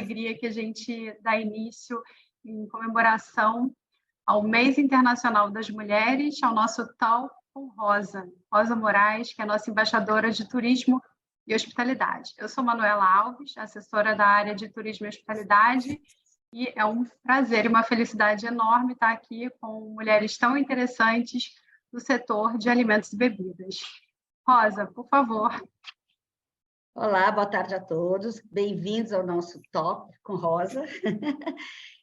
alegria que a gente dá início em comemoração ao Mês Internacional das Mulheres, ao nosso Talk com Rosa Moraes, que é a nossa embaixadora de Turismo e Hospitalidade. Eu sou Manuela Alves, assessora da área de Turismo e Hospitalidade, e é um prazer e uma felicidade enorme estar aqui com mulheres tão interessantes do setor de alimentos e bebidas. Rosa, por favor. Olá, boa tarde a todos. Bem-vindos ao nosso Talk com Rosa.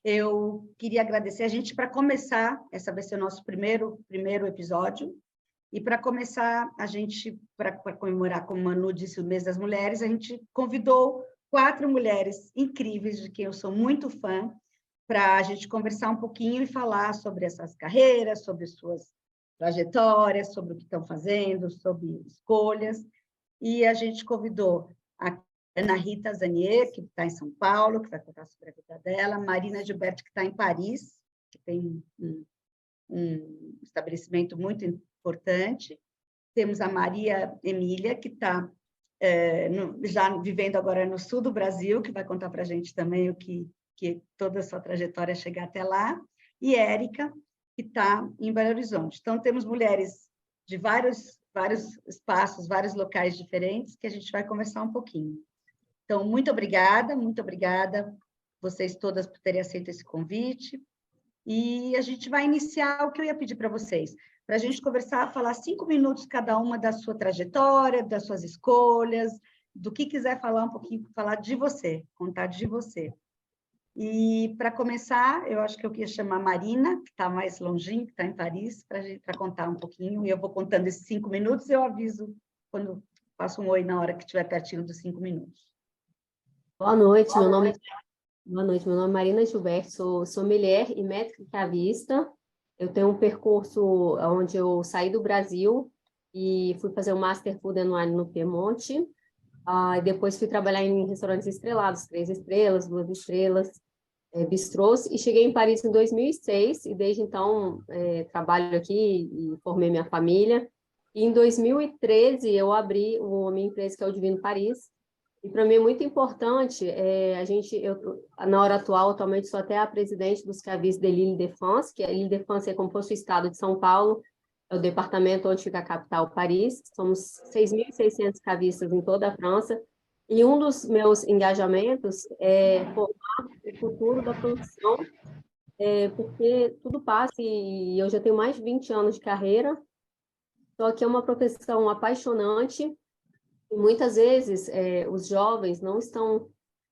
Eu queria agradecer a gente para começar, essa vai ser o nosso primeiro episódio, e para começar, a gente, para comemorar, como a Manu disse, o Mês das Mulheres, a gente convidou 4 mulheres incríveis, de quem eu sou muito fã, para a gente conversar um pouquinho e falar sobre essas carreiras, sobre suas trajetórias, sobre o que estão fazendo, sobre escolhas. E a gente convidou a Ana Rita Zanier, que está em São Paulo, que vai contar sobre a vida dela, Marina Gilberto, que está em Paris, que tem um estabelecimento muito importante. Temos a Maria Emília, que está já vivendo agora no sul do Brasil, que vai contar para a gente também o que toda a sua trajetória chegar até lá. E Érica, que está em Belo Horizonte. Então, temos mulheres de vários espaços, vários locais diferentes, que a gente vai conversar um pouquinho. Então, muito obrigada vocês todas por terem aceito esse convite. E a gente vai iniciar o que eu ia pedir para vocês, para a gente conversar, falar 5 minutos cada uma da sua trajetória, das suas escolhas, do que quiser falar um pouquinho, falar de você, contar de você. E, para começar, eu acho que eu queria chamar a Marina, que está mais longinho, que está em Paris, para contar um pouquinho, e eu vou contando esses 5 minutos, eu aviso quando faço um oi na hora que estiver pertinho dos 5 minutos. Boa noite, meu nome é Marina Gilberto, sou sommelier e médica cavista. Eu tenho um percurso onde eu saí do Brasil e fui fazer o Master Food and Wine no Piemonte. Depois fui trabalhar em restaurantes estrelados, 3 estrelas, 2 estrelas, bistrôs, e cheguei em Paris em 2006, e desde então trabalho aqui e formei minha família. E em 2013 eu abri a minha empresa, que é o Divino Paris, e para mim é muito importante, na hora atualmente sou até a presidente dos cavis de l'Île-de-France, que a Île-de-France é como se fosse o estado de São Paulo, é o departamento onde fica a capital, Paris. Somos 6.600 cavistas em toda a França, e um dos meus engajamentos é formar o futuro da profissão, porque tudo passa, e eu já tenho mais de 20 anos de carreira, só que é uma profissão apaixonante, e muitas vezes os jovens não estão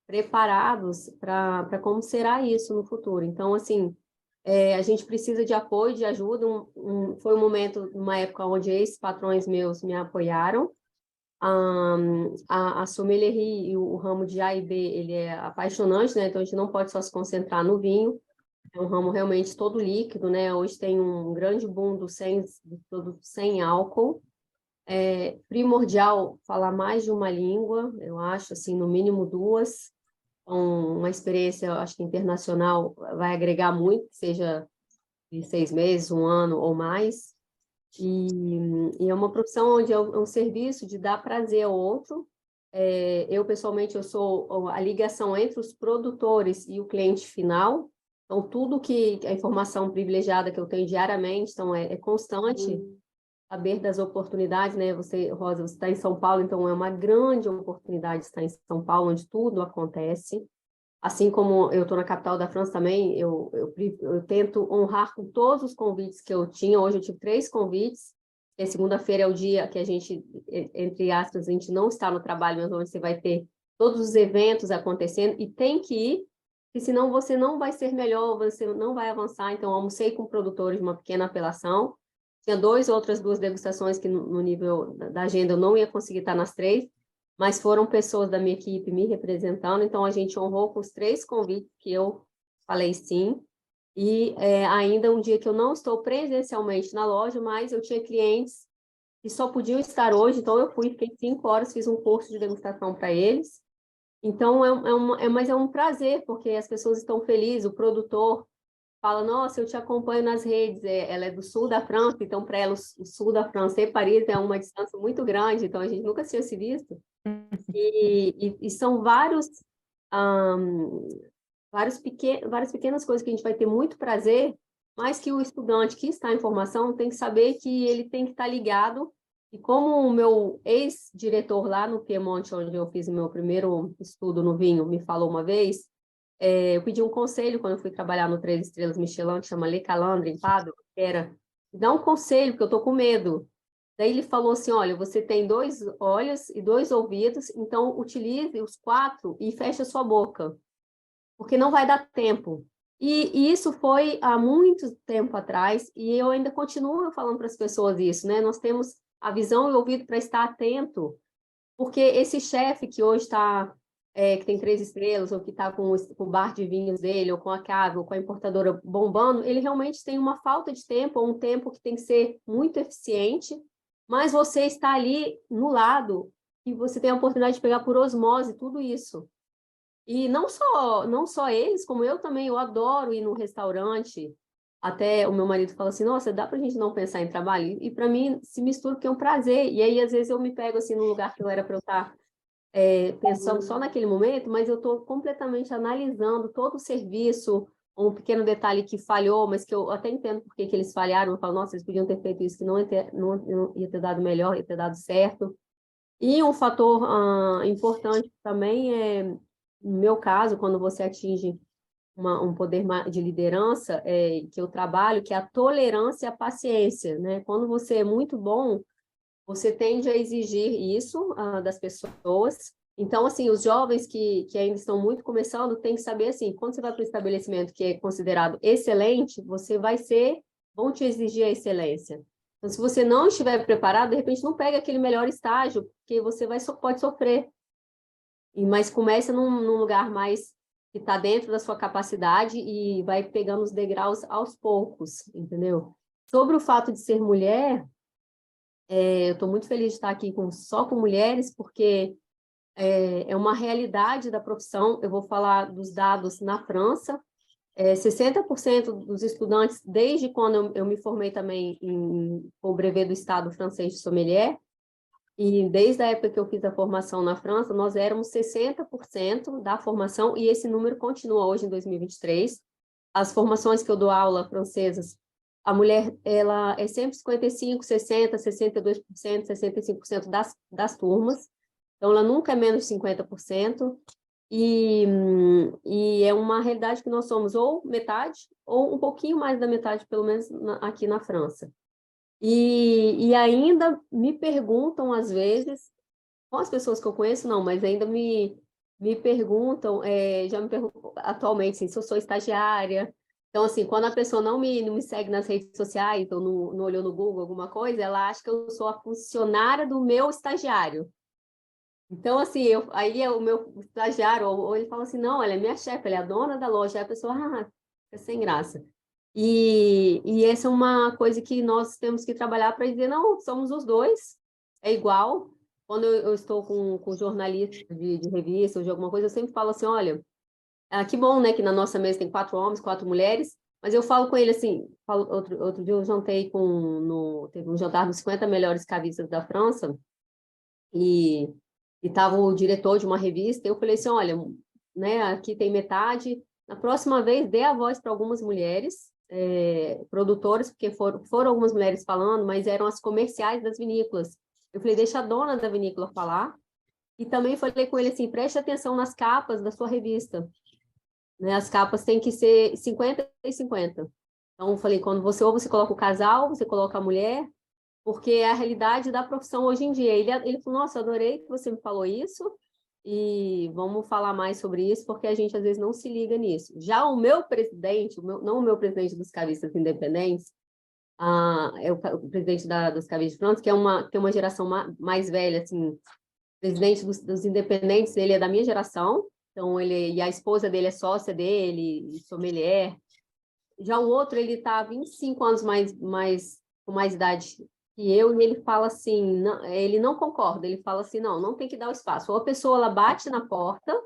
preparados para como será isso no futuro. Então, assim, a gente precisa de apoio, de ajuda. Foi um momento, uma época onde esses patrões meus me apoiaram. A sommelierie e o ramo de A e B, ele é apaixonante, né? Então, a gente não pode só se concentrar no vinho. É um ramo realmente todo líquido, né? Hoje tem um grande boom do produto sem álcool. É primordial falar mais de uma língua, eu acho, assim, no mínimo 2. Uma experiência, eu acho que internacional vai agregar muito, que seja de 6 meses, 1 ano ou mais. E é uma profissão onde é um serviço de dar prazer ao outro. Eu, pessoalmente, eu sou a ligação entre os produtores e o cliente final. Então, tudo a informação privilegiada que eu tenho diariamente, então, é constante. Saber das oportunidades, né? Rosa, você está em São Paulo, então é uma grande oportunidade estar em São Paulo, onde tudo acontece. Assim como eu estou na capital da França também, eu tento honrar com todos os convites que eu tinha. Hoje eu tive 3 convites, e segunda-feira é o dia que a gente, entre aspas, a gente não está no trabalho, mas onde você vai ter todos os eventos acontecendo, e tem que ir, porque senão você não vai ser melhor, você não vai avançar. Então, eu almocei com produtores de uma pequena apelação. Tinha 2 degustações que no nível da agenda eu não ia conseguir estar nas 3, mas foram pessoas da minha equipe me representando, então a gente honrou com os 3 convites que eu falei sim. E ainda um dia que eu não estou presencialmente na loja, mas eu tinha clientes que só podiam estar hoje, então eu fui, fiquei 5 horas, fiz um curso de degustação para eles. Então mas é um prazer, porque as pessoas estão felizes, o produtor fala, nossa, eu te acompanho nas redes, ela é do sul da França, então para ela o sul da França e Paris é uma distância muito grande, então a gente nunca tinha se visto. E são vários várias pequenas coisas que a gente vai ter muito prazer, mas que o estudante que está em formação tem que saber que ele tem que estar ligado. E como o meu ex-diretor lá no Piemonte, onde eu fiz o meu primeiro estudo no vinho, me falou uma vez, eu pedi um conselho quando eu fui trabalhar no 3 Estrelas Michelin, que chama Le Calandre, em Pádua, que era, dá um conselho, porque eu estou com medo. Daí ele falou assim, olha, você tem 2 olhos e 2 ouvidos, então utilize os 4 e feche a sua boca, porque não vai dar tempo. E isso foi há muito tempo atrás, e eu ainda continuo falando para as pessoas isso, né? Nós temos a visão e o ouvido para estar atento, porque esse chefe que hoje está, que tem 3 estrelas, ou que está com o bar de vinhos dele, ou com a cave, ou com a importadora bombando, ele realmente tem uma falta de tempo, ou um tempo que tem que ser muito eficiente, mas você está ali no lado, e você tem a oportunidade de pegar por osmose tudo isso. E não só eles, como eu também, eu adoro ir no restaurante. Até o meu marido fala assim, nossa, dá pra gente não pensar em trabalho? E para mim se mistura porque é um prazer. E aí, às vezes, eu me pego assim num lugar que eu era para eu estar pensando só naquele momento, mas eu estou completamente analisando todo o serviço, um pequeno detalhe que falhou, mas que eu até entendo por que eles falharam. Eu falo, nossa, eles podiam ter feito isso, que não ia ter dado melhor, ia ter dado certo. E um fator importante também é, no meu caso, quando você atinge um poder de liderança, que eu trabalho, que é a tolerância e a paciência, né? Quando você é muito bom, você tende a exigir isso das pessoas. Então, assim, os jovens que ainda estão muito começando têm que saber, assim, quando você vai para um estabelecimento que é considerado excelente, vão te exigir a excelência. Então, se você não estiver preparado, de repente não pega aquele melhor estágio, porque você pode sofrer. Mas comece num lugar mais que está dentro da sua capacidade e vai pegando os degraus aos poucos, entendeu? Sobre o fato de ser mulher, eu estou muito feliz de estar aqui só com mulheres, porque é uma realidade da profissão. Eu vou falar dos dados na França. 60% dos estudantes, desde quando eu me formei também com o brevet do Estado francês de sommelier, e desde a época que eu fiz a formação na França, nós éramos 60% da formação, e esse número continua hoje em 2023. As formações que eu dou aula francesas, a mulher ela é sempre 55%, 60%, 62%, 65% das turmas, então ela nunca é menos de 50%, e é uma realidade que nós somos ou metade, ou um pouquinho mais da metade, pelo menos aqui na França. E ainda me perguntam, às vezes, com as pessoas que eu conheço, não, mas ainda me perguntam, já me perguntam atualmente, assim, se eu sou estagiária. Então, assim, quando a pessoa não me segue nas redes sociais, ou não olhou no Google alguma coisa, ela acha que eu sou a funcionária do meu estagiário. Então, assim, aí é o meu estagiário, ou ele fala assim, não, ela é minha chefe, ela é a dona da loja. Aí a pessoa, fica sem graça. E essa é uma coisa que nós temos que trabalhar para dizer, não, somos os dois, é igual. Quando eu estou com jornalistas de revista ou de alguma coisa, eu sempre falo assim, olha, que bom, né, que na nossa mesa tem 4 homens, 4 mulheres, mas eu falo com ele assim, outro dia eu jantei teve um jantar dos 50 melhores cavistas da França, e estava o diretor de uma revista, e eu falei assim, olha, né, aqui tem metade, na próxima vez dê a voz para algumas mulheres, produtoras, porque foram algumas mulheres falando, mas eram as comerciais das vinícolas. Eu falei, deixa a dona da vinícola falar, e também falei com ele assim, preste atenção nas capas da sua revista, né, as capas têm que ser 50 e 50. Então, eu falei, quando você coloca o casal, você coloca a mulher, porque é a realidade da profissão hoje em dia. Ele falou, nossa, adorei que você me falou isso, e vamos falar mais sobre isso, porque a gente às vezes não se liga nisso. Já o meu presidente, não o meu presidente dos cavistas independentes, é o presidente dos cavistas de França, que tem uma geração mais velha, assim, presidente dos independentes, ele é da minha geração, então e a esposa dele é sócia dele, sommelier. Já o outro, ele está 25 anos com mais idade que eu, e ele fala assim, não, ele não concorda, ele fala assim, não tem que dar o espaço. Ou a pessoa, ela bate na porta,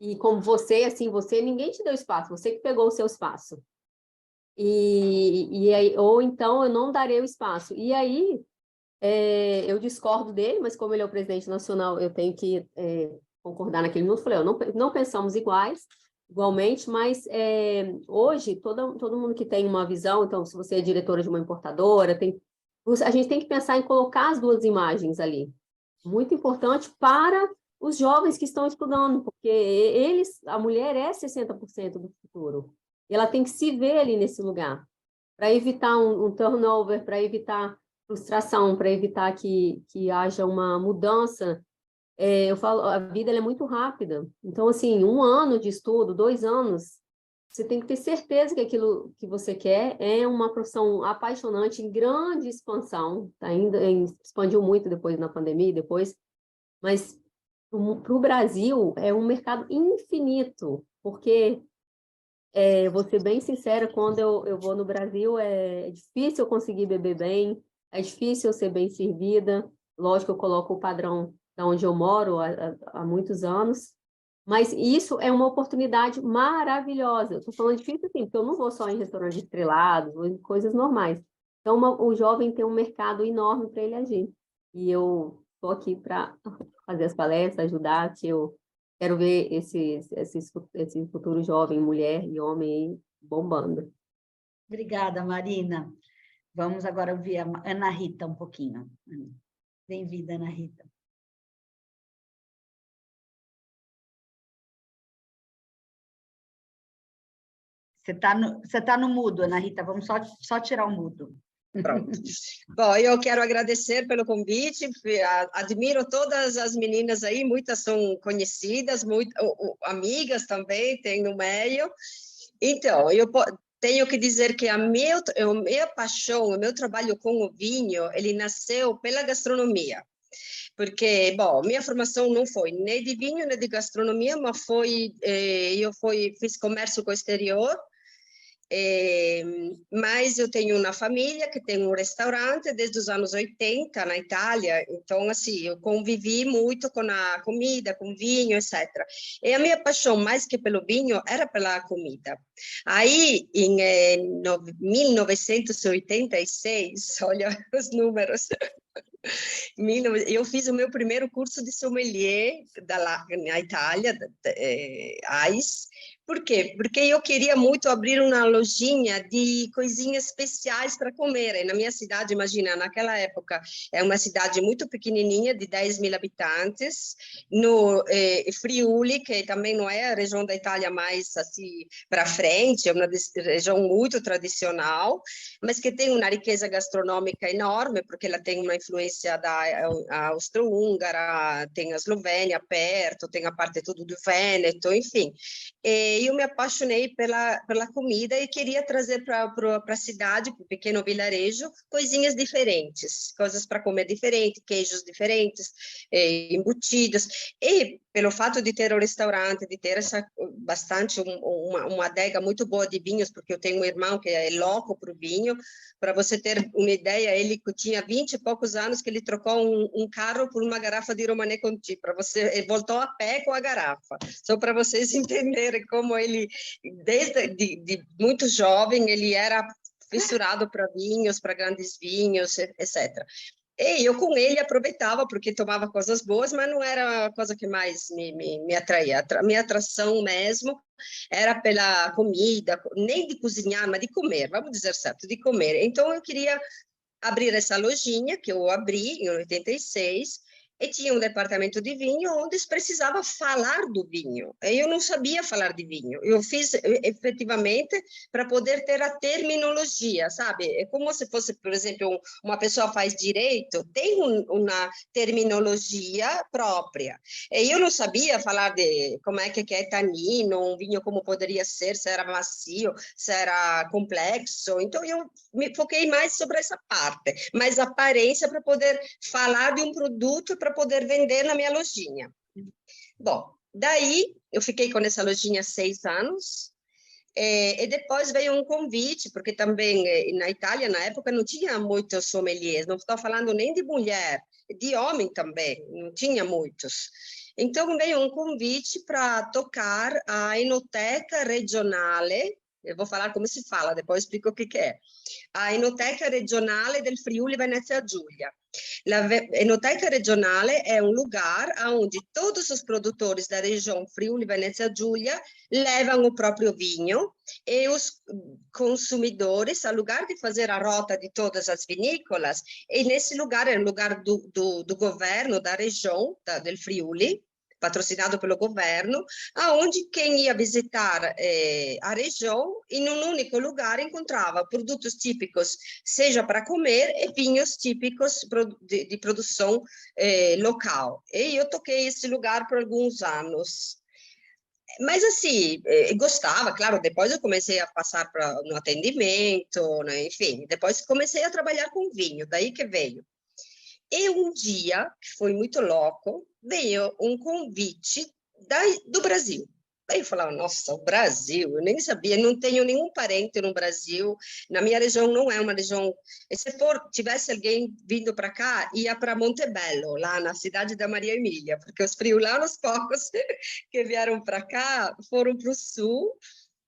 e como você, assim, ninguém te deu espaço, você que pegou o seu espaço. Ou então, eu não darei o espaço. E aí, eu discordo dele, mas como ele é o presidente nacional, eu tenho que concordar naquele minuto. Falei, não pensamos igualmente, mas hoje todo mundo que tem uma visão, então se você é diretora de uma importadora, a gente tem que pensar em colocar as duas imagens ali. Muito importante para os jovens que estão estudando, porque a mulher é 60% do futuro. E ela tem que se ver ali nesse lugar, para evitar um turnover, para evitar frustração, para evitar que haja uma mudança. Eu falo, a vida ela é muito rápida. Então, assim, 1 ano de estudo, 2 anos, você tem que ter certeza que aquilo que você quer é uma profissão apaixonante, em grande expansão, tá? Expandiu muito depois na pandemia, mas para o Brasil é um mercado infinito, porque, vou ser bem sincera, quando eu vou no Brasil, é difícil eu conseguir beber bem, é difícil eu ser bem servida, lógico, eu coloco o padrão da onde eu moro há muitos anos, mas isso é uma oportunidade maravilhosa. Eu estou falando difícil assim, porque eu não vou só em restaurantes estrelados, vou em coisas normais. Então, o jovem tem um mercado enorme para ele agir. E eu estou aqui para fazer as palestras, ajudar, que eu quero ver esse futuro jovem, mulher e homem aí bombando. Obrigada, Marina. Vamos agora ouvir a Ana Rita um pouquinho. Bem-vinda, Ana Rita. Você tá no mudo, Ana Rita. Vamos só tirar o mudo. Pronto. Bom, eu quero agradecer pelo convite, admiro todas as meninas aí, muitas são conhecidas, amigas também tem no meio. Então, eu tenho que dizer que a minha paixão, o meu trabalho com o vinho, ele nasceu pela gastronomia. Porque, bom, minha formação não foi nem de vinho, nem de gastronomia, mas fiz comércio com o exterior. Mas eu tenho uma família que tem um restaurante desde os anos 80 na Itália, então assim, eu convivi muito com a comida, com vinho, etc. E a minha paixão, mais que pelo vinho, era pela comida. Aí, em 1986, olha os números, eu fiz o meu primeiro curso de sommelier na Itália, AIS. Por quê? Porque eu queria muito abrir uma lojinha de coisinhas especiais para comer. E na minha cidade, imagina, naquela época, é uma cidade muito pequenininha, de 10.000 habitantes, no Friuli, que também não é a região da Itália mais assim para frente, é uma região muito tradicional, mas que tem uma riqueza gastronômica enorme, porque ela tem uma influência da austro-húngara, tem a Eslovênia perto, tem a parte tudo do Vêneto, enfim. E eu me apaixonei pela comida e queria trazer para a cidade, para o pequeno vilarejo, coisinhas diferentes, coisas para comer diferentes, queijos diferentes, embutidos. E pelo fato de ter o restaurante, de ter uma adega muito boa de vinhos, porque eu tenho um irmão que é louco para o vinho. Para você ter uma ideia, ele tinha 20 e poucos anos que ele trocou um carro por uma garrafa de Romanée Conti, ele voltou a pé com a garrafa, só para vocês entenderem como ele, desde muito jovem, ele era fissurado para vinhos, para grandes vinhos, etc. E eu com ele aproveitava, porque tomava coisas boas, mas não era a coisa que mais me atraía. Minha atração mesmo era pela comida, nem de cozinhar, mas de comer, vamos dizer certo, de comer. Então, eu queria abrir essa lojinha, que eu abri em 86, e tinha um departamento de vinho onde precisava falar do vinho. Eu não sabia falar de vinho. Eu fiz efetivamente para poder ter a terminologia, sabe? É como se fosse, por exemplo, uma pessoa faz direito, tem uma terminologia própria. E eu não sabia falar de como é que é tanino, um vinho como poderia ser, se era macio, se era complexo. Então, eu me foquei mais sobre essa parte, mais aparência para poder falar de um produto para poder vender na minha lojinha. Bom, daí eu fiquei com essa lojinha 6 anos, e depois veio um convite, porque também na Itália, na época, não tinha muitos sommeliers, não estou falando nem de mulher, de homem também, não tinha muitos. Então, veio um convite para tocar a Enoteca Regionale Eu vou falar como se fala, depois explico o que é. A Enoteca Regionale del Friuli Venezia Giulia. La Enoteca Regionale é um lugar onde todos os produtores da região Friuli Venezia Giulia levam o próprio vinho e os consumidores, ao lugar de fazer a rota de todas as vinícolas, e nesse lugar é um lugar do governo da região del Friuli, patrocinado pelo governo, aonde quem ia visitar a região, em um único lugar, encontrava produtos típicos, seja para comer, e vinhos típicos de produção local. E eu toquei esse lugar por alguns anos. Mas, assim, gostava, claro, depois eu comecei a passar no atendimento, né, enfim, depois comecei a trabalhar com vinho, daí que veio. E um dia, que foi muito louco, veio um convite do Brasil. Aí eu falava, nossa, o Brasil, eu nem sabia, não tenho nenhum parente no Brasil, na minha região não é uma região, e se tivesse alguém vindo para cá, ia para Montebello, lá na cidade da Maria Emília, porque os friulanos poucos que vieram para cá foram para o sul,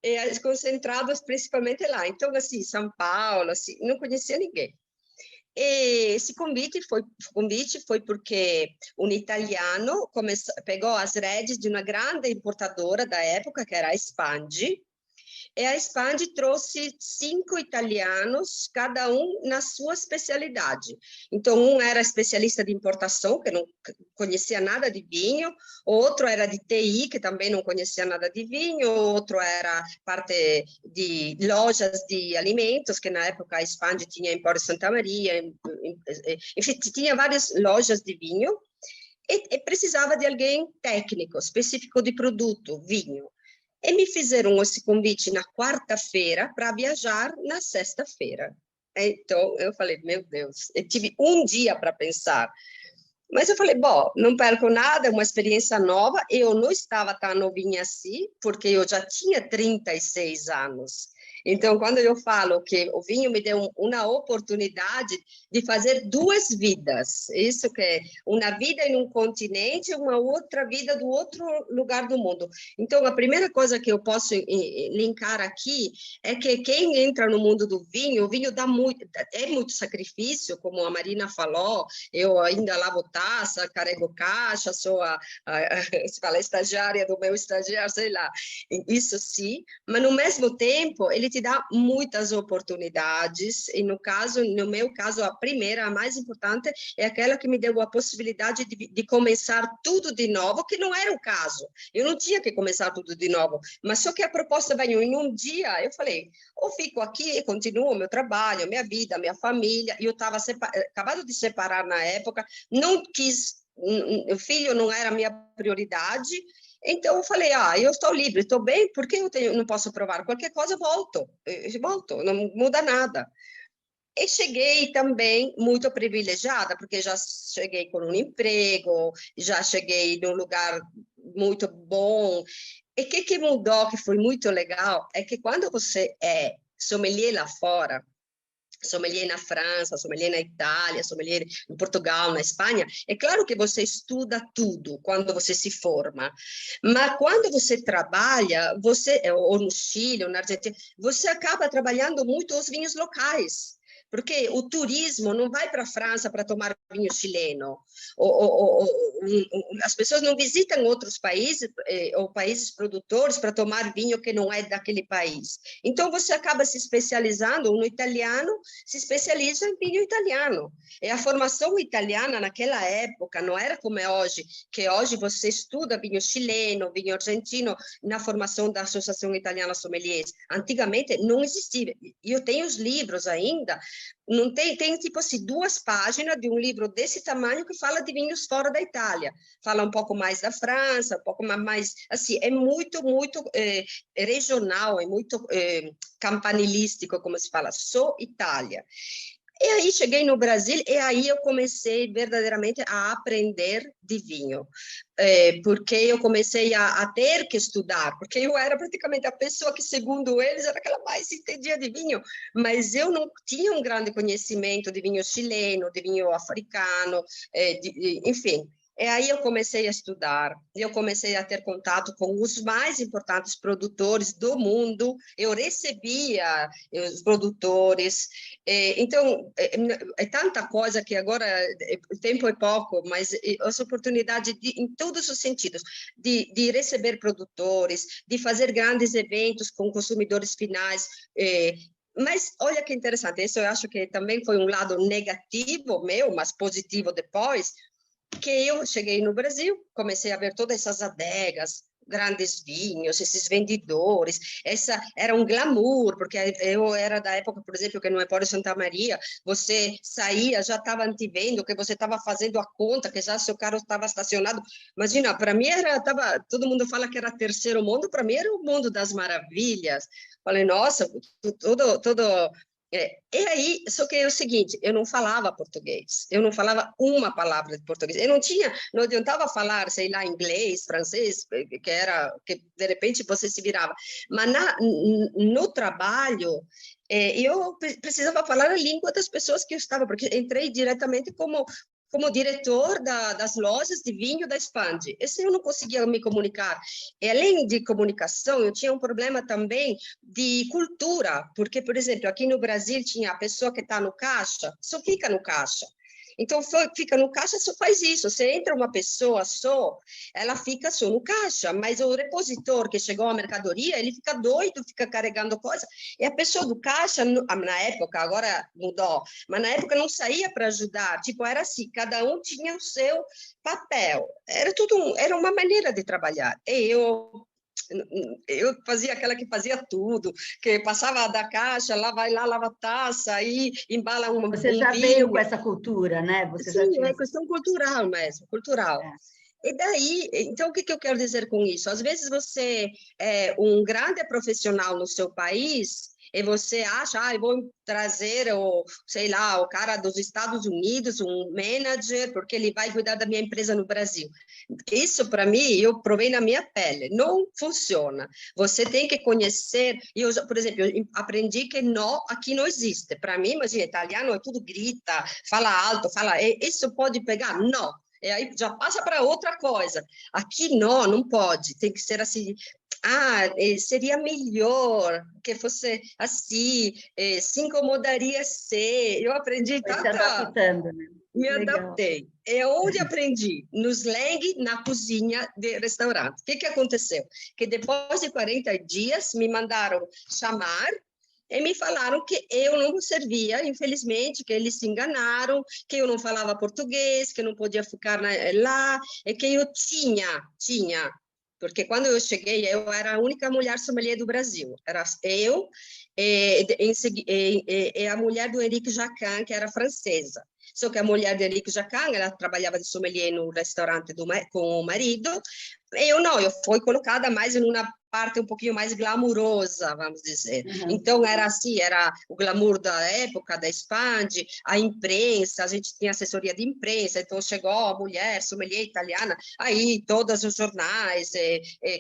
e concentrados principalmente lá. Então, assim, São Paulo, assim, não conhecia ninguém. E esse convite foi porque um italiano pegou as redes de uma grande importadora da época, que era a Spandi, e a Spandi trouxe 5 italianos, cada um na sua especialidade. Então, um era especialista de importação, que não conhecia nada de vinho, outro era de TI, que também não conhecia nada de vinho, outro era parte de lojas de alimentos, que na época a Spandi tinha Empório Santa Maria, enfim, tinha várias lojas de vinho, e precisava de alguém técnico, específico de produto, vinho. E me fizeram esse convite na quarta-feira para viajar na sexta-feira. Então, eu falei, meu Deus, eu tive um dia para pensar. Mas eu falei, bom, não perco nada, é uma experiência nova. Eu não estava tão novinha assim, porque eu já tinha 36 anos. Então, quando eu falo que o vinho me deu uma oportunidade de fazer 2 vidas, isso que é uma vida em um continente e uma outra vida do outro lugar do mundo. Então, a primeira coisa que eu posso linkar aqui é que quem entra no mundo do vinho, o vinho é muito sacrifício, como a Marina falou, eu ainda lavo taça, carrego caixa, sou se fala, estagiária do meu estagiário, sei lá, isso sim, mas no mesmo tempo ele te dá muitas oportunidades, e no meu caso, a primeira, a mais importante, é aquela que me deu a possibilidade de começar tudo de novo, que não era o caso, eu não tinha que começar tudo de novo, mas só que a proposta veio em um dia, eu falei, ou fico aqui e continuo o meu trabalho, minha vida, minha família, e eu estava acabado de separar na época, não quis, o filho não era a minha prioridade. Então, eu falei, eu estou livre, estou bem, por que eu não posso provar? Qualquer coisa, eu volto, não muda nada. E cheguei também muito privilegiada, porque já cheguei com um emprego, já cheguei num lugar muito bom. E o que mudou, que foi muito legal, é que quando você é sommelier lá fora, sommelier na França, sommelier na Itália, sommelier em Portugal, na Espanha, é claro que você estuda tudo quando você se forma, mas quando você trabalha, ou no Chile, ou na Argentina, você acaba trabalhando muito os vinhos locais, porque o turismo não vai para a França para tomar vinho chileno, as pessoas não visitam outros países, ou países produtores, para tomar vinho que não é daquele país. Então, você acaba se especializando, no italiano se especializa em vinho italiano. E a formação italiana, naquela época, não era como é hoje, que hoje você estuda vinho chileno, vinho argentino, na formação da Associação Italiana Sommeliers. Antigamente, não existia. E eu tenho os livros ainda, não tem tipo assim 2 páginas de um livro desse tamanho que fala de vinhos fora da Itália, fala um pouco mais da França, um pouco mais, assim, é muito regional, é muito campanilístico, como se fala, só Itália. E aí cheguei no Brasil e aí eu comecei verdadeiramente a aprender de vinho, porque eu comecei a ter que estudar, porque eu era praticamente a pessoa que, segundo eles, era aquela mais entendia de vinho, mas eu não tinha um grande conhecimento de vinho chileno, de vinho africano, enfim. E aí eu comecei a estudar, eu comecei a ter contato com os mais importantes produtores do mundo, eu recebia os produtores, então, é tanta coisa que agora, o tempo é pouco, mas essa oportunidade em todos os sentidos, de receber produtores, de fazer grandes eventos com consumidores finais, mas olha que interessante, isso eu acho que também foi um lado negativo meu, mas positivo depois, que eu cheguei no Brasil, comecei a ver todas essas adegas, grandes vinhos, esses vendedores, era um glamour, porque eu era da época, por exemplo, que no Empório Santa Maria, você saía, já estava antevendo que você estava fazendo a conta, que já seu carro estava estacionado. Imagina, para mim todo mundo fala que era terceiro mundo, para mim era o mundo das maravilhas. Falei, nossa, tudo e aí, só que é o seguinte, eu não falava português, eu não falava uma palavra de português, não adiantava falar, sei lá, inglês, francês, que de repente você se virava, mas no trabalho, eu precisava falar a língua das pessoas que eu estava, porque entrei diretamente como diretor das lojas de vinho da Expande. Esse eu não conseguia me comunicar. E, além de comunicação, eu tinha um problema também de cultura, porque, por exemplo, aqui no Brasil tinha a pessoa que está no caixa, só fica no caixa. Então, fica no caixa, só faz isso. Se entra uma pessoa só, ela fica só no caixa, mas o repositor que chegou à mercadoria, ele fica doido, fica carregando coisa. E a pessoa do caixa, na época, agora mudou, mas na época não saía para ajudar. Tipo, era assim, cada um tinha o seu papel. Era uma maneira de trabalhar. E eu fazia aquela que fazia tudo, que passava da caixa, lá vai lá, lava a taça, aí embala Você já veio com essa cultura, né? Você já Sim, tinha... é questão cultural mesmo, cultural. É. E daí, então, o que eu quero dizer com isso? Às vezes você é um grande profissional no seu país e você acha, eu vou trazer sei lá, o cara dos Estados Unidos, um manager, porque ele vai cuidar da minha empresa no Brasil. Isso, para mim, eu provei na minha pele, não funciona. Você tem que conhecer, por exemplo, eu aprendi que não, aqui não existe. Para mim, imagina, italiano é tudo grita, fala alto, isso pode pegar? Não. E aí já passa para outra coisa. Aqui não pode, tem que ser assim. Seria melhor que fosse assim, se incomodaria ser. Eu aprendi Foi se adaptando, né? me Legal. adaptei. É onde aprendi? No slang, na cozinha de restaurante. O que aconteceu? Que depois de 40 dias me mandaram chamar e me falaram que eu não servia, infelizmente, que eles se enganaram, que eu não falava português, que não podia ficar lá, e que eu tinha, porque quando eu cheguei, eu era a única mulher sommelier do Brasil. Era eu e a mulher do Henrique Jacquin, que era francesa. Só que a mulher de Henrique Jacquin, ela trabalhava de sommelier no restaurante com o marido. Eu não, eu fui colocada mais em uma parte um pouquinho mais glamurosa, vamos dizer. Uhum. Então, era assim, era o glamour da época, da Expande, a imprensa, a gente tinha assessoria de imprensa, então chegou a mulher, sommelier italiana, aí todos os jornais,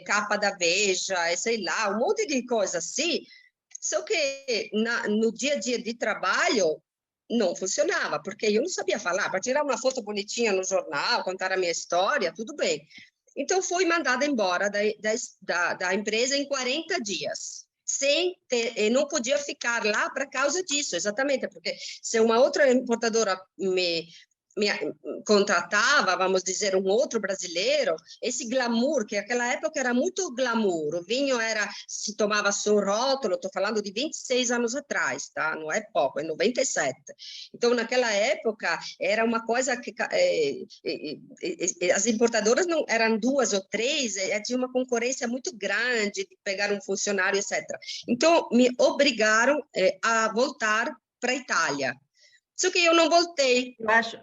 capa da Veja, sei lá, um monte de coisa assim. Só que no dia a dia de trabalho, não funcionava, porque eu não sabia falar. Para tirar uma foto bonitinha no jornal, contar a minha história, tudo bem. Então, fui mandada embora da empresa em 40 dias. Não podia ficar lá por causa disso, exatamente, porque se uma outra importadora me contratava, vamos dizer, um outro brasileiro, esse glamour, que naquela época era muito glamour, o vinho se tomava só rótulo, estou falando de 26 anos atrás, tá? Não é pouco, é 97. Então, naquela época, era uma coisa que as importadoras não eram 2 ou 3, tinha uma concorrência muito grande de pegar um funcionário, etc. Então, me obrigaram a voltar para a Itália. Só que eu não voltei.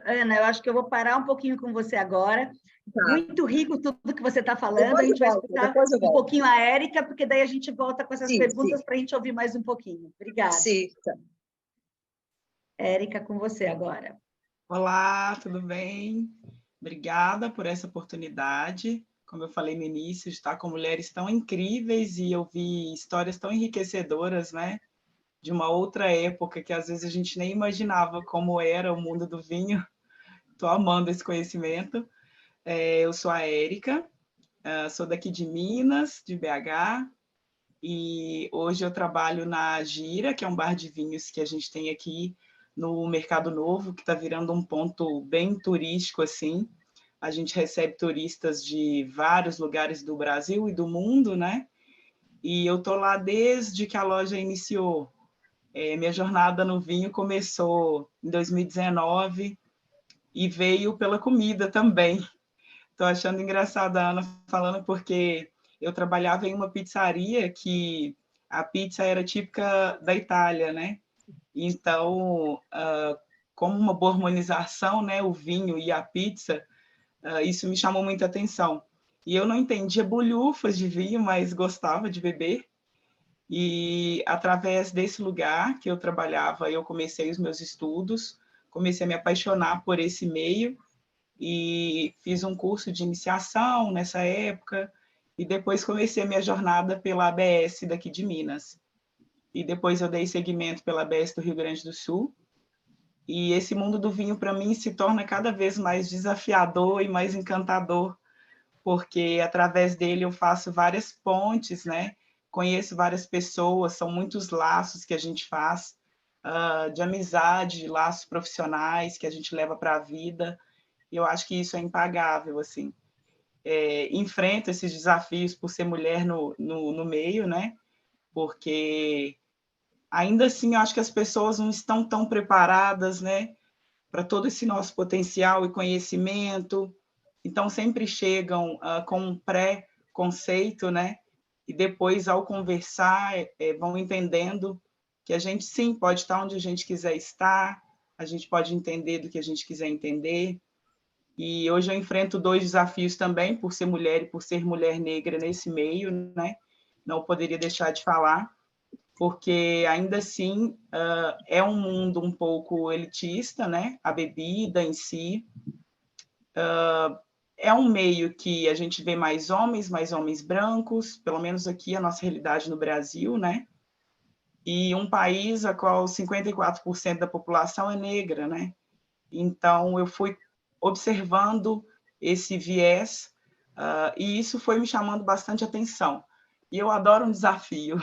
Ana, eu acho que eu vou parar um pouquinho com você agora. Tá. Muito rico tudo que você está falando. Depois a gente vai escutar um volto. pouquinho a Érica, porque daí a gente volta com essas perguntas sim. para a gente ouvir mais um pouquinho. Obrigada. Sim. Érica, com você agora. Olá, tudo bem? Obrigada por essa oportunidade. Como eu falei no início, estar com mulheres tão incríveis e ouvir histórias tão enriquecedoras, né? De uma outra época que às vezes a gente nem imaginava como era o mundo do vinho. Estou amando esse conhecimento. Eu sou a Érica, sou daqui de Minas, de BH, e hoje eu trabalho na Gira, que é um bar de vinhos que a gente tem aqui no Mercado Novo, que está virando um ponto bem turístico, assim. A gente recebe turistas de vários lugares do Brasil e do mundo, né? E eu estou lá desde que a loja iniciou. Minha jornada no vinho começou em 2019 e veio pela comida também. Estou achando engraçada a Ana falando porque eu trabalhava em uma pizzaria que a pizza era típica da Itália, né? Então, como uma boa harmonização, né, o vinho e a pizza, isso me chamou muita atenção. E eu não entendia bolhufas de vinho, mas gostava de beber. E através desse lugar que eu trabalhava, eu comecei os meus estudos, comecei a me apaixonar por esse meio e fiz um curso de iniciação nessa época e depois comecei a minha jornada pela ABS daqui de Minas. E depois eu dei seguimento pela ABS do Rio Grande do Sul. E esse mundo do vinho, para mim, se torna cada vez mais desafiador e mais encantador, porque através dele eu faço várias pontes, né? Conheço várias pessoas, são muitos laços que a gente faz, de amizade, de laços profissionais que a gente leva para a vida, e eu acho que isso é impagável, assim. Enfrento esses desafios por ser mulher no meio, né? Porque ainda assim eu acho que as pessoas não estão tão preparadas, né? Para todo esse nosso potencial e conhecimento, então sempre chegam com um pré-conceito, né? E depois, ao conversar, vão entendendo que a gente, sim, pode estar onde a gente quiser estar, a gente pode entender do que a gente quiser entender. E hoje eu enfrento 2 desafios também, por ser mulher e por ser mulher negra nesse meio, né? Não poderia deixar de falar, porque ainda assim é um mundo um pouco elitista, né? A bebida em si. É um meio que a gente vê mais homens brancos, pelo menos aqui a nossa realidade no Brasil, né? E um país a qual 54% da população é negra, né? Então eu fui observando esse viés e isso foi me chamando bastante atenção. E eu adoro um desafio.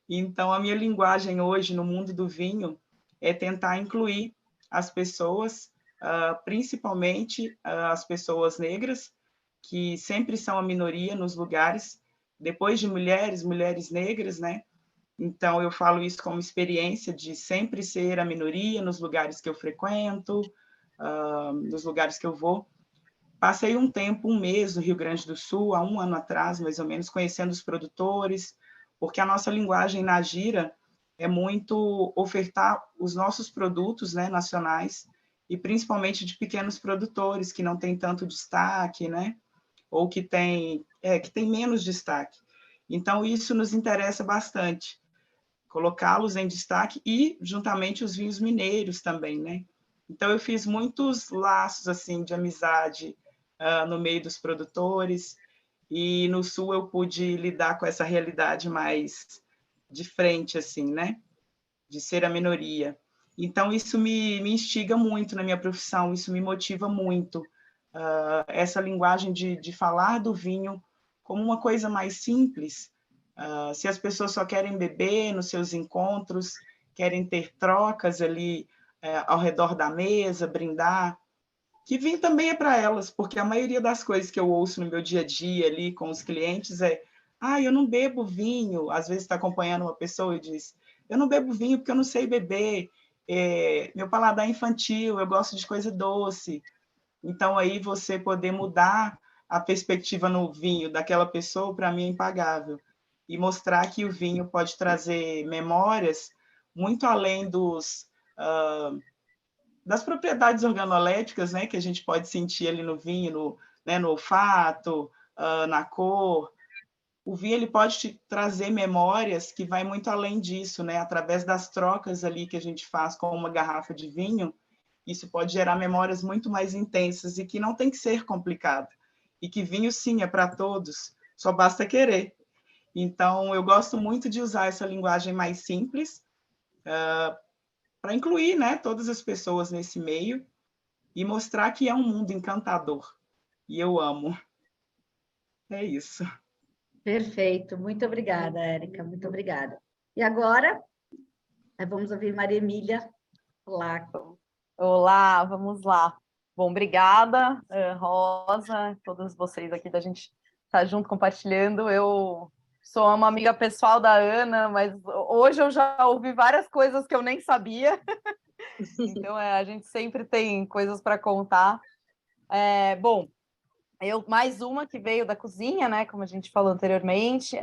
Então a minha linguagem hoje no mundo do vinho é tentar incluir as pessoas, principalmente as pessoas negras, que sempre são a minoria nos lugares, depois de mulheres negras, né? Então, eu falo isso como experiência de sempre ser a minoria nos lugares que eu frequento, nos lugares que eu vou. Passei um tempo, um mês no Rio Grande do Sul, há um ano atrás, mais ou menos, conhecendo os produtores, porque a nossa linguagem na Gira é muito ofertar os nossos produtos, né, nacionais, e principalmente de pequenos produtores que não têm tanto destaque, né, ou que têm menos destaque. Então, isso nos interessa bastante, colocá-los em destaque e, juntamente, os vinhos mineiros também, né? Então, eu fiz muitos laços, assim, de amizade no meio dos produtores, e no Sul eu pude lidar com essa realidade mais de frente, assim, né? De ser a minoria. Então, isso me instiga muito na minha profissão, isso me motiva muito. Essa linguagem de falar do vinho como uma coisa mais simples. Se as pessoas só querem beber nos seus encontros, querem ter trocas ali ao redor da mesa, brindar, que vinho também é para elas, porque a maioria das coisas que eu ouço no meu dia a dia ali com os clientes eu não bebo vinho. Às vezes está acompanhando uma pessoa e diz, eu não bebo vinho porque eu não sei beber, meu paladar é infantil, eu gosto de coisa doce. Então, aí você poder mudar a perspectiva no vinho daquela pessoa, para mim é impagável. E mostrar que o vinho pode trazer memórias muito além das propriedades organoléticas, né, que a gente pode sentir ali no vinho, no olfato, na cor. O vinho ele pode te trazer memórias que vai muito além disso, né? Através das trocas ali que a gente faz com uma garrafa de vinho, isso pode gerar memórias muito mais intensas e que não tem que ser complicado. E que vinho, sim, é para todos, só basta querer. Então, eu gosto muito de usar essa linguagem mais simples para incluir, né, todas as pessoas nesse meio e mostrar que é um mundo encantador. e eu amo. É isso. Perfeito, muito obrigada, Érica, muito obrigada. E agora, vamos ouvir Maria Emília. Olá. Olá, vamos lá. Bom, obrigada, Rosa, todos vocês aqui da gente estar junto compartilhando. Eu sou uma amiga pessoal da Ana, mas hoje eu já ouvi várias coisas que eu nem sabia. Então, a gente sempre tem coisas para contar. Bom, eu mais uma que veio da cozinha, né? Como a gente falou anteriormente.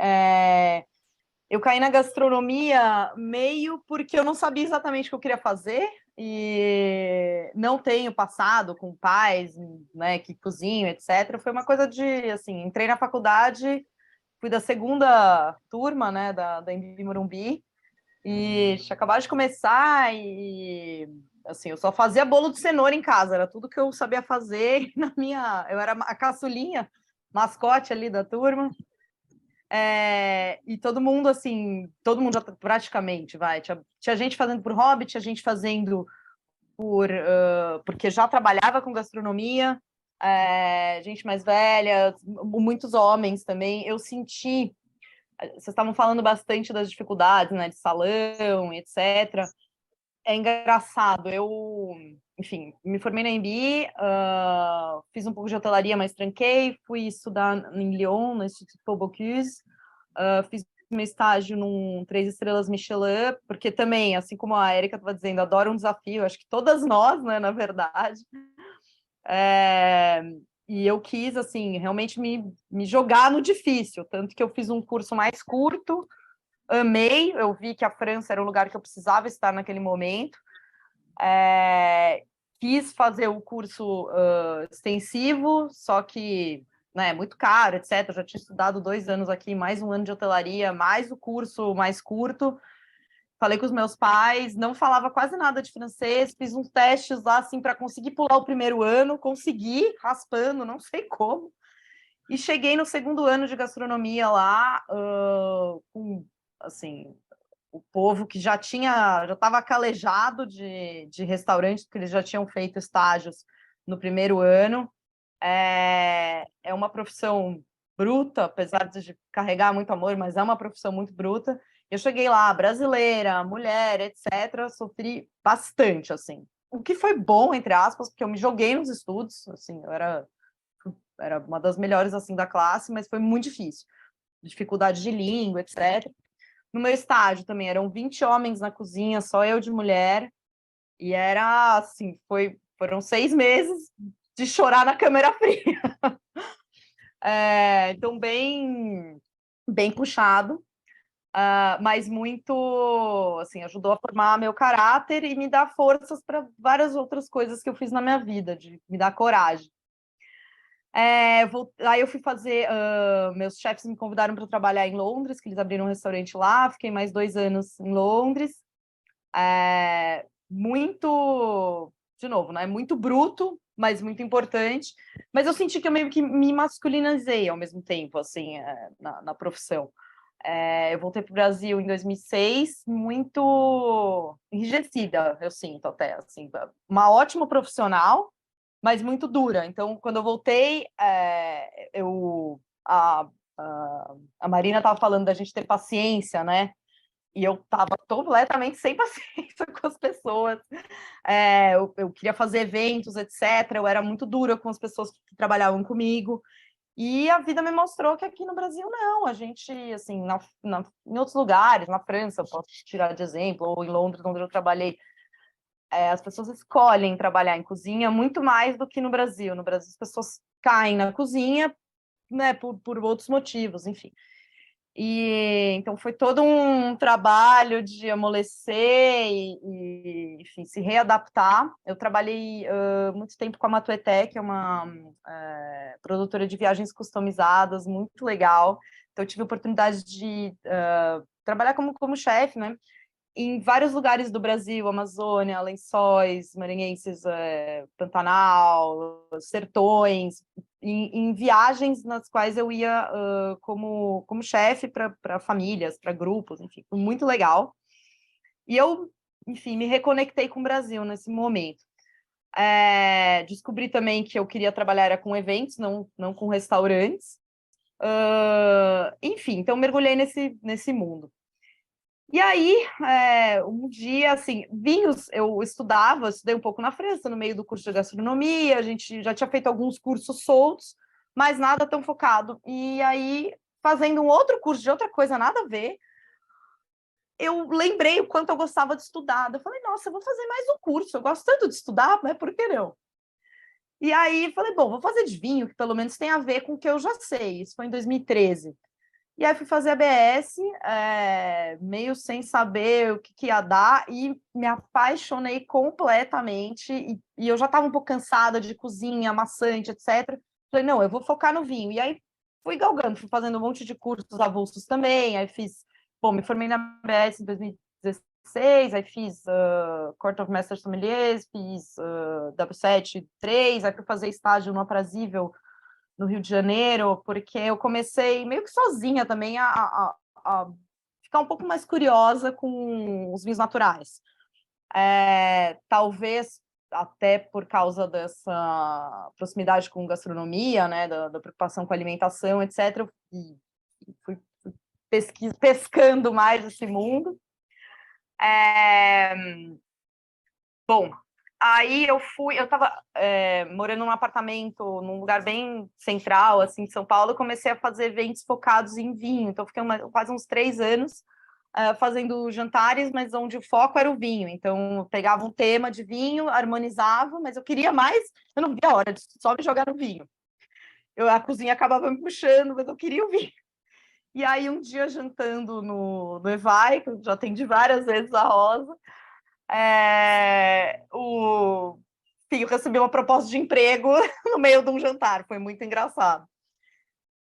Eu caí na gastronomia meio porque eu não sabia exatamente o que eu queria fazer e não tenho passado com pais, né, que cozinham, etc. Foi uma coisa de, assim, entrei na faculdade, fui da segunda turma, né, da Embi Morumbi, e tinha acabado de começar e, assim, eu só fazia bolo de cenoura em casa, era tudo que eu sabia fazer. Eu era a caçulinha, mascote ali da turma. E todo mundo, assim, todo mundo já praticamente, tinha gente fazendo por hobby, tinha gente fazendo porque já trabalhava com gastronomia, gente mais velha, muitos homens também. Eu senti, vocês estavam falando bastante das dificuldades, né, de salão, etc. É engraçado, enfim, me formei na Embi, fiz um pouco de hotelaria, mas tranquei, fui estudar em Lyon, no Instituto Paul Bocuse, fiz meu estágio num 3 estrelas Michelin, porque também, assim como a Érica estava dizendo, adoro um desafio, acho que todas nós, né, na verdade. E eu quis, assim, realmente me jogar no difícil, tanto que eu fiz um curso mais curto, amei, eu vi que a França era o lugar que eu precisava estar naquele momento, quis fazer o curso extensivo, só que, né, muito caro, etc. Eu já tinha estudado 2 anos aqui, mais um ano de hotelaria, mais o curso mais curto. Falei com os meus pais, não falava quase nada de francês, fiz uns testes lá, assim, para conseguir pular o primeiro ano, consegui, raspando, não sei como. E cheguei no segundo ano de gastronomia lá, com, assim, o povo que já estava calejado de restaurantes, porque eles já tinham feito estágios no primeiro ano. É uma profissão bruta, apesar de carregar muito amor, mas é uma profissão muito bruta. Eu cheguei lá, brasileira, mulher, etc., sofri bastante, assim. O que foi bom, entre aspas, porque eu me joguei nos estudos, assim, eu era uma das melhores, assim, da classe, mas foi muito difícil. Dificuldade de língua, etc. No meu estágio também, eram 20 homens na cozinha, só eu de mulher, e era, assim, foram 6 meses de chorar na câmera fria. Então, bem puxado, mas muito, assim, ajudou a formar meu caráter e me dar forças para várias outras coisas que eu fiz na minha vida, de me dar coragem. Aí eu fui fazer, meus chefes me convidaram para trabalhar em Londres, que eles abriram um restaurante lá, fiquei mais 2 anos em Londres, muito, de novo, né, muito bruto, mas muito importante, mas eu senti que eu meio que me masculinizei ao mesmo tempo, assim, na profissão. Eu voltei para o Brasil em 2006, muito enrijecida, eu sinto até, assim, uma ótima profissional, mas muito dura. Então, quando eu voltei, a Marina estava falando da gente ter paciência, né? E eu estava completamente sem paciência com as pessoas. Eu queria fazer eventos, etc. Eu era muito dura com as pessoas que trabalhavam comigo. E a vida me mostrou que aqui no Brasil não, a gente, assim, em outros lugares, na França, posso tirar de exemplo, ou em Londres, onde eu trabalhei, as pessoas escolhem trabalhar em cozinha muito mais do que no Brasil. No Brasil, as pessoas caem na cozinha, né, por outros motivos, enfim. E então foi todo um trabalho de amolecer enfim, se readaptar. Eu trabalhei muito tempo com a Matueté, que é uma produtora de viagens customizadas, muito legal. Então eu tive a oportunidade de trabalhar como chefe, né? Em vários lugares do Brasil, Amazônia, Lençóis, Maranhenses, Pantanal, Sertões, em viagens nas quais eu ia como chefe para famílias, para grupos, enfim, foi muito legal. E eu, enfim, me reconectei com o Brasil nesse momento. Descobri também que eu queria trabalhar era com eventos, não com restaurantes. Enfim, então mergulhei nesse mundo. E aí, um dia, assim, vinhos, eu estudei um pouco na França, no meio do curso de gastronomia, a gente já tinha feito alguns cursos soltos, mas nada tão focado. E aí, fazendo um outro curso de outra coisa, nada a ver, eu lembrei o quanto eu gostava de estudar. Eu falei, nossa, eu vou fazer mais um curso, eu gosto tanto de estudar, né? Por que não? E aí, falei, bom, vou fazer de vinho, que pelo menos tem a ver com o que eu já sei. Isso foi em 2013. E aí fui fazer a BS, meio sem saber o que ia dar, e me apaixonei completamente, e eu já estava um pouco cansada de cozinha, maçante, etc. Falei, não, eu vou focar no vinho. E aí fui galgando, fui fazendo um monte de cursos avulsos também, aí me formei na BS em 2016, aí fiz Court of Master Sommeliers, fiz W7 3, aí fui fazer estágio no Aprazível, no Rio de Janeiro, porque eu comecei meio que sozinha também a ficar um pouco mais curiosa com os vinhos naturais. Talvez até por causa dessa proximidade com gastronomia, né, da preocupação com alimentação, etc., e fui pescando mais esse mundo. Bom, aí eu estava morando num apartamento, num lugar bem central, assim, de São Paulo, e comecei a fazer eventos focados em vinho. Então, fiquei quase uns 3 anos fazendo jantares, mas onde o foco era o vinho. Então, eu pegava um tema de vinho, harmonizava, mas eu queria mais, eu não via a hora de só me jogar no vinho. A cozinha acabava me puxando, mas eu queria o vinho. E aí, um dia, jantando no Evai, que eu já atendi várias vezes a Rosa, eu recebi uma proposta de emprego no meio de um jantar, foi muito engraçado.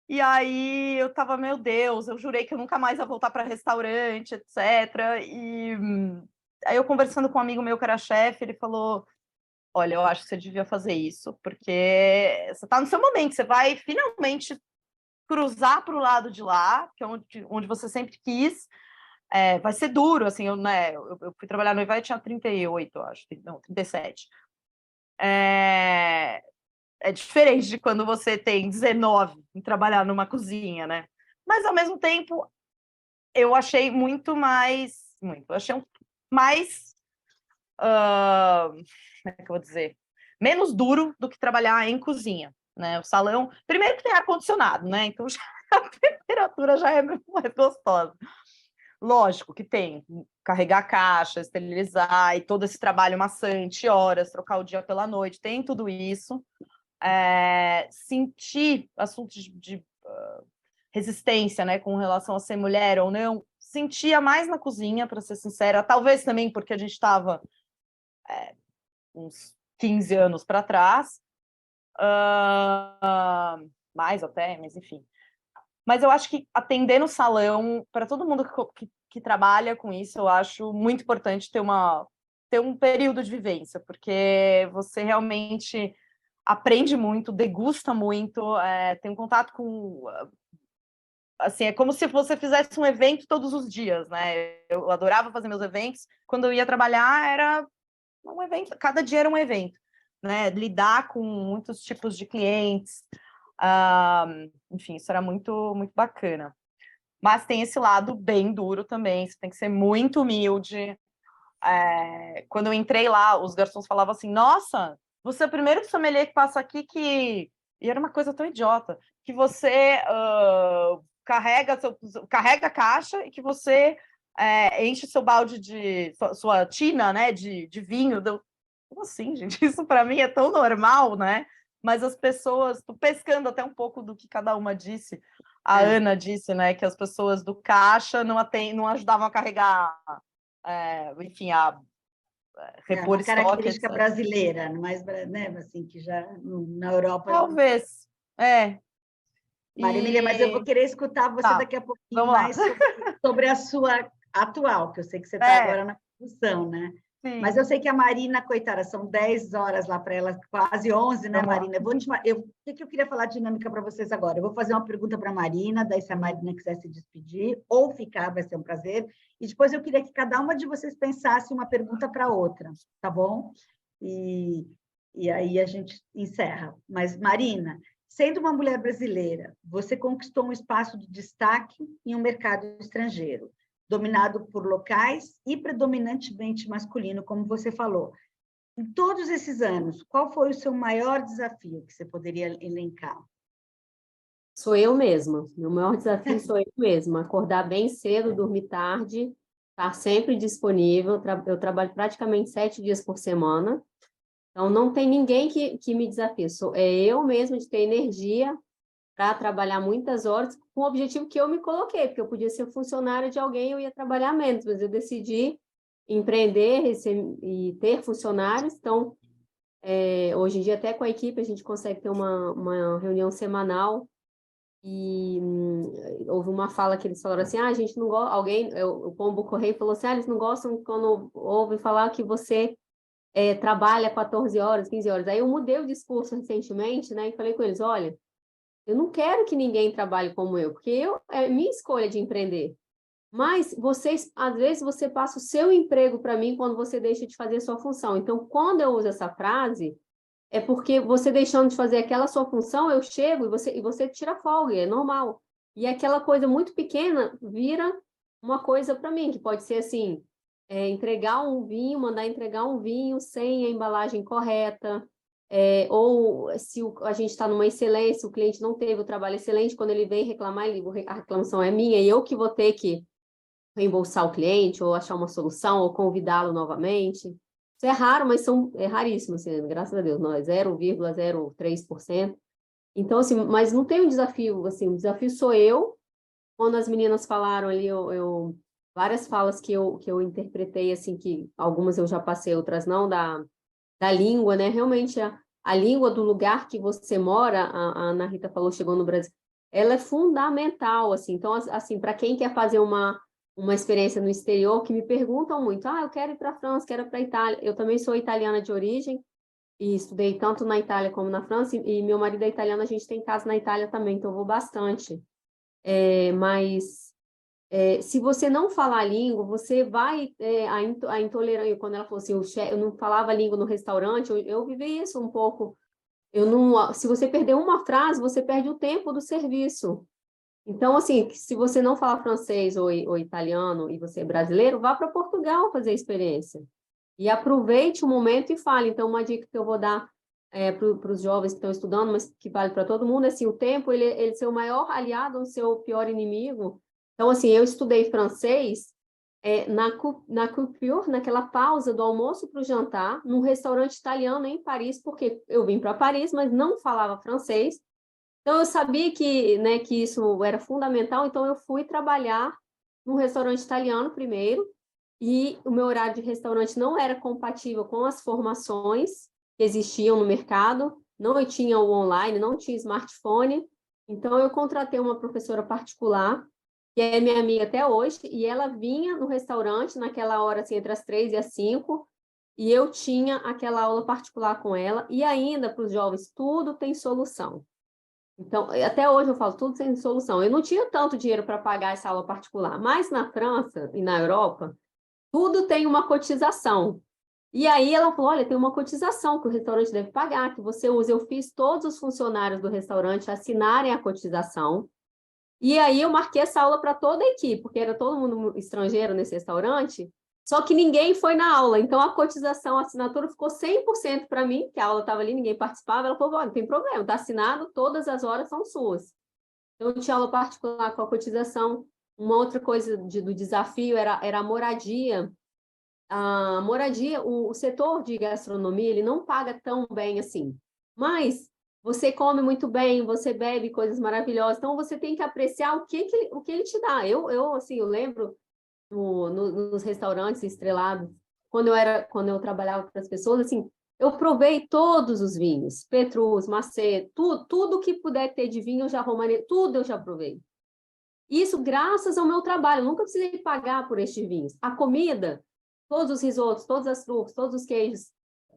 E aí eu tava, meu Deus, eu jurei que eu nunca mais ia voltar para restaurante, etc. E aí eu conversando com um amigo meu que era chefe, ele falou, olha, eu acho que você devia fazer isso, porque você está no seu momento, você vai finalmente cruzar para o lado de lá, que é onde você sempre quis. Vai ser duro, assim, eu fui trabalhar no Ivai, tinha 38, acho, não, 37. É diferente de quando você tem 19 em trabalhar numa cozinha, né? Mas, ao mesmo tempo, eu achei mais, como é que eu vou dizer? Menos duro do que trabalhar em cozinha, né? O salão, primeiro que tem ar-condicionado, né? Então, a temperatura já é mais gostosa. Lógico que tem, carregar a caixa, esterilizar, e todo esse trabalho maçante, horas, trocar o dia pela noite, tem tudo isso. Sentir assuntos de resistência, né, com relação a ser mulher ou não, sentia mais na cozinha, para ser sincera, talvez também porque a gente estava uns 15 anos para trás, mais até, mas enfim. Mas eu acho que atender no salão, para todo mundo que trabalha com isso, eu acho muito importante ter um período de vivência, porque você realmente aprende muito, degusta muito, tem um contato com... Assim, é como se você fizesse um evento todos os dias, né? Eu adorava fazer meus eventos. Quando eu ia trabalhar, era um evento, cada dia era um evento, né? Lidar com muitos tipos de clientes, enfim, isso era muito, muito bacana. Mas tem esse lado bem duro também, você tem que ser muito humilde. Quando eu entrei lá, os garçons falavam assim, nossa, você é o primeiro sommelier que passa aqui que... E era uma coisa tão idiota, que você carrega a caixa e que você enche seu balde sua tina, né, de vinho. Como assim, gente? Isso para mim é tão normal, né? Mas as pessoas, tô pescando até um pouco do que cada uma disse. A Ana disse, né, que as pessoas do caixa não ajudavam a carregar, enfim, a repor estoque. É uma característica brasileira, mais, né, assim, que já na Europa... Talvez, Maria Emília, mas eu vou querer escutar você daqui a pouquinho mais sobre a sua atual, que eu sei que você está agora na produção, né? Sim. Mas eu sei que a Marina, coitada, são 10 horas lá para ela, quase 11, né, Marina? O que eu queria falar de dinâmica para vocês agora? Eu vou fazer uma pergunta para a Marina, daí se a Marina quiser se despedir ou ficar, vai ser um prazer. E depois eu queria que cada uma de vocês pensasse uma pergunta para outra, tá bom? E E aí a gente encerra. Mas, Marina, sendo uma mulher brasileira, você conquistou um espaço de destaque em um mercado estrangeiro, dominado por locais e predominantemente masculino, como você falou. Em todos esses anos, qual foi o seu maior desafio que você poderia elencar? Sou eu mesma. Meu maior desafio sou eu mesma. Acordar bem cedo, dormir tarde, estar sempre disponível. Eu trabalho praticamente 7 dias por semana. Então, não tem ninguém que me desafie. É eu mesma de ter energia para trabalhar muitas horas com o objetivo que eu me coloquei, porque eu podia ser funcionária de alguém, eu ia trabalhar menos, mas eu decidi empreender e ter funcionários. Então, hoje em dia, até com a equipe, a gente consegue ter uma reunião semanal. E houve uma fala que eles falaram assim, a gente não gosta, o Pombo Correio falou assim, eles não gostam quando ouvem falar que você trabalha 14 horas, 15 horas. Aí eu mudei o discurso recentemente, né, e falei com eles, olha, eu não quero que ninguém trabalhe como eu, porque é minha escolha de empreender. Mas às vezes, você passa o seu emprego para mim quando você deixa de fazer a sua função. Então, quando eu uso essa frase, é porque você deixando de fazer aquela sua função, eu chego e você tira folga, é normal. E aquela coisa muito pequena vira uma coisa para mim, que pode ser assim, entregar um vinho, mandar entregar um vinho sem a embalagem correta, ou se a gente está numa excelência, o cliente não teve o trabalho excelente, quando ele vem reclamar, a reclamação é minha, e eu que vou ter que reembolsar o cliente, ou achar uma solução, ou convidá-lo novamente. Isso é raro, mas é raríssimo, assim, graças a Deus, não é 0,03%. Então, assim, mas não tem um desafio, assim, o desafio sou eu. Quando as meninas falaram ali, várias falas que eu interpretei, assim, que algumas eu já passei, outras não, da língua, né? Realmente, a língua do lugar que você mora, a Ana Rita falou, chegou no Brasil, ela é fundamental, assim. Então, assim, para quem quer fazer uma experiência no exterior, que me perguntam muito, eu quero ir para a França, quero ir para a Itália. Eu também sou italiana de origem, e estudei tanto na Itália como na França, e meu marido é italiano, a gente tem casa na Itália também, então eu vou bastante. Mas se você não falar a língua, você vai... a intolerância, quando ela falou assim, eu não falava a língua no restaurante, eu vivi isso um pouco. Se você perder uma frase, você perde o tempo do serviço. Então, assim, se você não fala francês ou italiano e você é brasileiro, vá para Portugal fazer a experiência. E aproveite o momento e fale. Então, uma dica que eu vou dar para os jovens que estão estudando, mas que vale para todo mundo, é assim, o tempo, ele é seu maior aliado ou seu pior inimigo. Então, assim, eu estudei francês na coupure, naquela pausa do almoço para o jantar, num restaurante italiano em Paris, porque eu vim para Paris, mas não falava francês. Então, eu sabia que isso era fundamental, então eu fui trabalhar num restaurante italiano primeiro, e o meu horário de restaurante não era compatível com as formações que existiam no mercado, não tinha o online, não tinha smartphone, então eu contratei uma professora particular, que é minha amiga até hoje, e ela vinha no restaurante naquela hora, assim, entre as 3 e as 5, e eu tinha aquela aula particular com ela, e ainda para os jovens, tudo tem solução. Então, até hoje eu falo, tudo tem solução. Eu não tinha tanto dinheiro para pagar essa aula particular, mas na França e na Europa, tudo tem uma cotização. E aí ela falou, olha, tem uma cotização que o restaurante deve pagar, que você usa. Eu fiz todos os funcionários do restaurante assinarem a cotização. E aí eu marquei essa aula para toda a equipe, porque era todo mundo estrangeiro nesse restaurante, só que ninguém foi na aula. Então, a cotização, a assinatura ficou 100% para mim, que a aula estava ali, ninguém participava. Ela falou, olha, não tem problema, está assinado, todas as horas são suas. Então, eu tinha aula particular com a cotização. Uma outra coisa do desafio era a moradia. A moradia, o setor de gastronomia, ele não paga tão bem assim. Mas você come muito bem, você bebe coisas maravilhosas, então você tem que apreciar o que ele te dá. Eu lembro nos restaurantes estrelados, quando eu trabalhava para as pessoas, assim, eu provei todos os vinhos, Petrus, Macê, tudo que puder ter de vinho, eu já romanei, tudo eu já provei. Isso graças ao meu trabalho, eu nunca precisei pagar por estes vinhos. A comida, todos os risotos, todas as frutas, todos os queijos,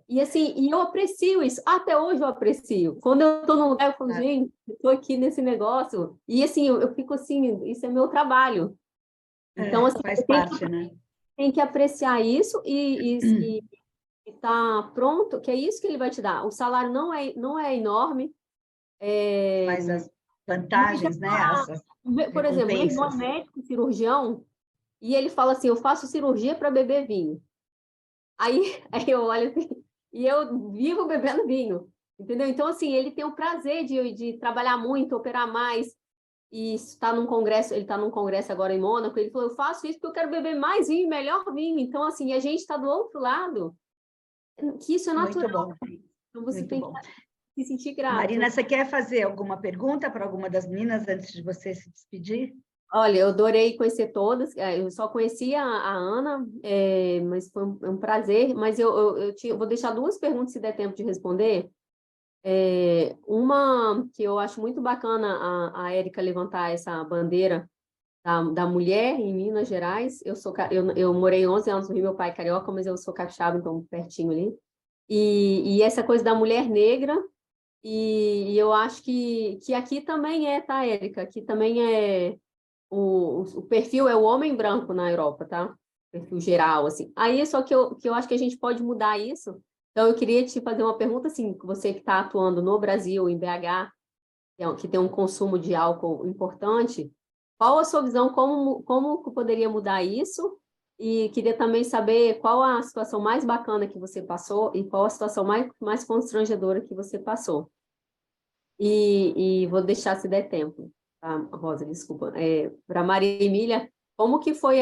e assim, eu aprecio isso, até hoje eu aprecio. Quando eu estou num lugar, eu falo, gente, eu estou aqui nesse negócio, e assim, eu fico assim, isso é meu trabalho. Então, assim, faz parte, né? Tem que apreciar isso e está pronto, que é isso que ele vai te dar. O salário não é enorme. Mas as vantagens, né? Por exemplo, meu irmão é recompensas. médico, cirurgião, e ele fala assim, eu faço cirurgia para beber vinho. Aí eu olho assim, e eu vivo bebendo vinho, entendeu? Então, assim, ele tem o prazer de trabalhar muito, operar mais, e está num congresso, ele está num congresso agora em Mônaco, ele falou, eu faço isso porque eu quero beber mais vinho, melhor vinho. Então, assim, a gente está do outro lado, que isso é natural. Muito bom, Então, você muito tem bom. que se sentir grato. Marina, você quer fazer alguma pergunta para alguma das meninas antes de você se despedir? Olha, eu adorei conhecer todas, eu só conhecia a Ana, mas foi um prazer, mas eu vou deixar duas perguntas, se der tempo de responder. Uma que eu acho muito bacana a Érica levantar essa bandeira da mulher em Minas Gerais. Eu morei 11 anos no Rio, meu pai é carioca, mas eu sou capixaba, então pertinho ali. E essa coisa da mulher negra, e eu acho que aqui também tá, Érica? Aqui também o perfil é o homem branco na Europa, tá? Perfil geral, assim. Aí, só que eu acho que a gente pode mudar isso. Então, eu queria te fazer uma pergunta, assim, você que está atuando no Brasil, em BH, que tem um consumo de álcool importante, qual a sua visão, como que poderia mudar isso? E queria também saber qual a situação mais bacana que você passou e qual a situação mais constrangedora que você passou. E vou deixar, se der tempo, tá, Rosa, desculpa. Para Maria Emília, como que foi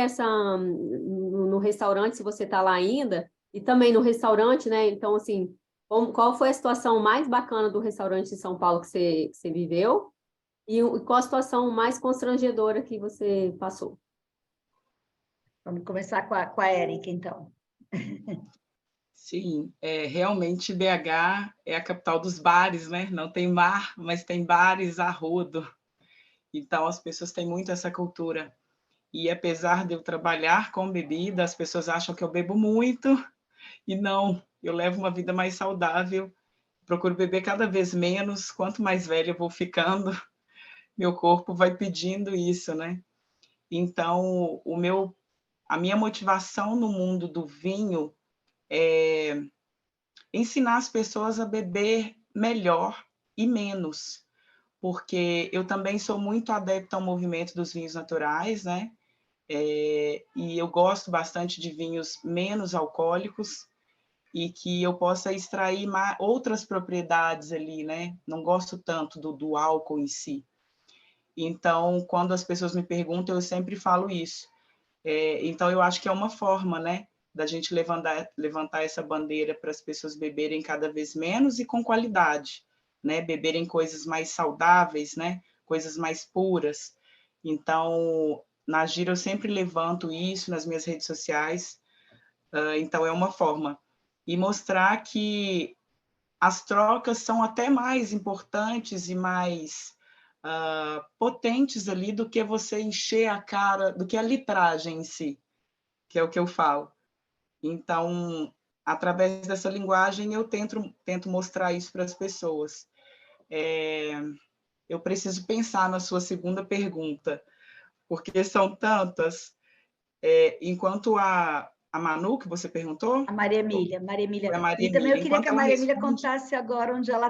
no restaurante, se você está lá ainda, e também no restaurante, né? Então, assim, qual foi a situação mais bacana do restaurante em São Paulo que você viveu? E qual a situação mais constrangedora que você passou? Vamos começar com a Érica, então. Sim, realmente BH é a capital dos bares, né? Não tem mar, mas tem bares a rodo. Então, as pessoas têm muito essa cultura. E apesar de eu trabalhar com bebida, as pessoas acham que eu bebo muito, e não, eu levo uma vida mais saudável, procuro beber cada vez menos, quanto mais velha eu vou ficando, meu corpo vai pedindo isso, né? Então, a minha motivação no mundo do vinho é ensinar as pessoas a beber melhor e menos, porque eu também sou muito adepta ao movimento dos vinhos naturais, né? E eu gosto bastante de vinhos menos alcoólicos e que eu possa extrair outras propriedades ali, né? Não gosto tanto do álcool em si. Então, quando as pessoas me perguntam, eu sempre falo isso. Então, eu acho que é uma forma, né, da gente levantar essa bandeira para as pessoas beberem cada vez menos e com qualidade, né? Beberem coisas mais saudáveis, né? Coisas mais puras. Então, na Gira eu sempre levanto isso nas minhas redes sociais. Então, é uma forma. E mostrar que as trocas são até mais importantes e mais potentes ali do que você encher a cara, do que a litragem em si, que é o que eu falo. Então, através dessa linguagem, eu tento mostrar isso para as pessoas. Eu preciso pensar na sua segunda pergunta, porque são tantas. Enquanto a Manu, que você perguntou? A Maria Emília. A Maria E também eu Emília. queria que a Enquanto ela Maria Emília responde, contasse agora onde ela